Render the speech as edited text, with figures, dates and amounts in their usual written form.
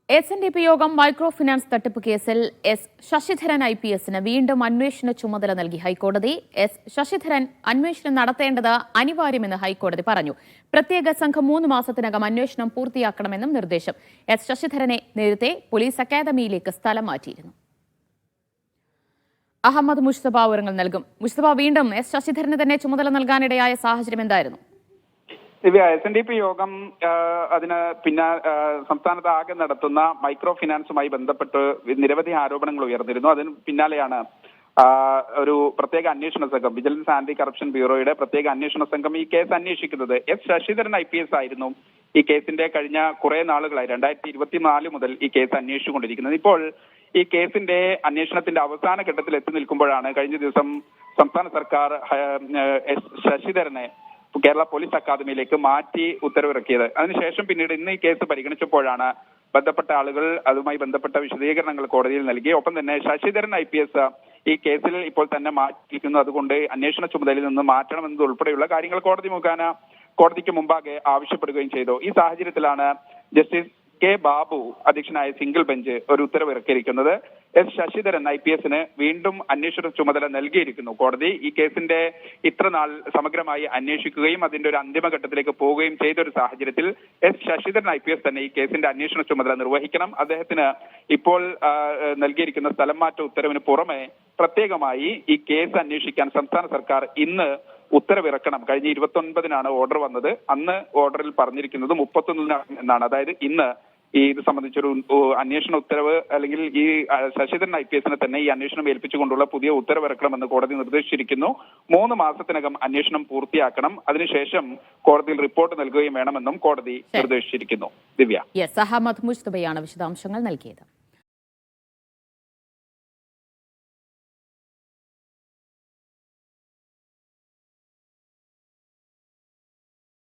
SNDP യോഗം micro finance തട്ടിപ്പ് കേസിൽ എസ് ശശിധരൻ IPSന് വീണ്ടും അന്വേഷണ ചുമതല നൽകി ഹൈക്കോടതി. എസ് ശശിധരൻ അന്വേഷണം നടത്തേണ്ടത് അനിവാര്യമെന്ന് ഹൈക്കോടതി പറഞ്ഞു. പ്രത്യേക സംഘം 3 മാസത്തിനകം അന്വേഷണം പൂർത്തിയാക്കണമെന്നും നിർദ്ദേശം. എസ് ശശിധരനെ നേരത്തെ പോലീസ് അക്കാദമിയിലേക്ക് സ്ഥലം മാറ്റിയിരുന്നു. അഹമ്മദ് മുസ്തഫ വിവരങ്ങൾ നൽകും. മുസ്തഫ, വീണ്ടും എസ് ശശിധരന് തന്നെ ചുമതല നൽകാനിടയായ സാഹചര്യം എന്തായിരുന്നു? SNDP യോഗം അതിന് സംസ്ഥാനത്ത് ആകെ നടത്തുന്ന മൈക്രോ ഫിനാൻസുമായി ബന്ധപ്പെട്ട് നിരവധി ആരോപണങ്ങൾ ഉയർന്നിരുന്നു. അതിന് പിന്നാലെയാണ് ഒരു പ്രത്യേക അന്വേഷണ സംഘം, വിജിലൻസ് ആന്റി കറപ്ഷൻ ബ്യൂറോയുടെ പ്രത്യേക അന്വേഷണ സംഘം ഈ കേസ് അന്വേഷിക്കുന്നത്. എസ് ശശിധരൻ IPS ആയിരുന്നു ഈ കേസിന്റെ കഴിഞ്ഞ കുറെ നാളുകളായി 2024 മുതൽ ഈ കേസ് അന്വേഷിച്ചുകൊണ്ടിരിക്കുന്നത്. ഇപ്പോൾ ഈ കേസിന്റെ അന്വേഷണത്തിന്റെ അവസാന ഘട്ടത്തിൽ എത്തി നിൽക്കുമ്പോഴാണ് കഴിഞ്ഞ ദിവസം സംസ്ഥാന സർക്കാർ എസ് ശശിധരനെ കേരള പോലീസ് അക്കാദമിയിലേക്ക് മാറ്റി ഉത്തരവിറക്കിയത്. അതിനുശേഷം പിന്നീട് ഇന്ന് ഈ കേസ് പരിഗണിച്ചപ്പോഴാണ് ബന്ധപ്പെട്ട ആളുകൾ അതുമായി ബന്ധപ്പെട്ട വിശദീകരണങ്ങൾ കോടതിയിൽ നൽകി. ഒപ്പം തന്നെ ശശിധരൻ IPS ഈ കേസിൽ ഇപ്പോൾ തന്നെ മാറ്റിയിരിക്കുന്നു, അതുകൊണ്ട് അന്വേഷണ ചുമതലയിൽ നിന്ന് മാറ്റണമെന്നതുൾപ്പെടെയുള്ള കാര്യങ്ങൾ കോടതിക്ക് മുമ്പാകെ ആവശ്യപ്പെടുകയും ചെയ്തു. ഈ സാഹചര്യത്തിലാണ് ജസ്റ്റിസ് K. ബാബു അധ്യക്ഷനായ സിംഗിൾ ബെഞ്ച് ഒരു ഉത്തരവിറക്കിയിരിക്കുന്നത്. എസ് ശശിധരൻ IPSന് വീണ്ടും അന്വേഷണ ചുമതല നൽകിയിരിക്കുന്നു കോടതി. ഈ കേസിന്റെ ഇത്ര നാൾ സമഗ്രമായി അന്വേഷിക്കുകയും അതിന്റെ ഒരു അന്തിമഘട്ടത്തിലേക്ക് പോവുകയും ചെയ്ത ഒരു സാഹചര്യത്തിൽ എസ് ശശിധരൻ IPS തന്നെ ഈ കേസിന്റെ അന്വേഷണ ചുമതല നിർവഹിക്കണം. അദ്ദേഹത്തിന് ഇപ്പോൾ നൽകിയിരിക്കുന്ന സ്ഥലം മാറ്റ ഉത്തരവിന് പുറമെ പ്രത്യേകമായി ഈ കേസ് അന്വേഷിക്കാൻ സംസ്ഥാന സർക്കാർ ഇന്ന് ഉത്തരവിറക്കണം. കഴിഞ്ഞ 29-നാണ് ഓർഡർ വന്നത്. അന്ന് ഓർഡറിൽ പറഞ്ഞിരിക്കുന്നത് 31-നാണ് എന്നാണ്. അതായത് ഇന്ന് ഇത് സംബന്ധിച്ചൊരു അന്വേഷണ ഉത്തരവ് അല്ലെങ്കിൽ ഈ ശശിധരൻ IPSനെ തന്നെ ഈ അന്വേഷണം ഏൽപ്പിച്ചുകൊണ്ടുള്ള പുതിയ ഉത്തരവിറക്കണമെന്ന് കോടതി നിർദ്ദേശിച്ചിരിക്കുന്നു. 3 മാസത്തിനകം അന്വേഷണം പൂർത്തിയാക്കണം. അതിനുശേഷം കോടതിയിൽ റിപ്പോർട്ട് നൽകുകയും വേണമെന്നും കോടതി നിർദ്ദേശിച്ചിരിക്കുന്നു. ദിവ്യ. അഹമ്മദ് മുസ്തഫയാണ് വിശദാംശങ്ങൾ നൽകിയത്.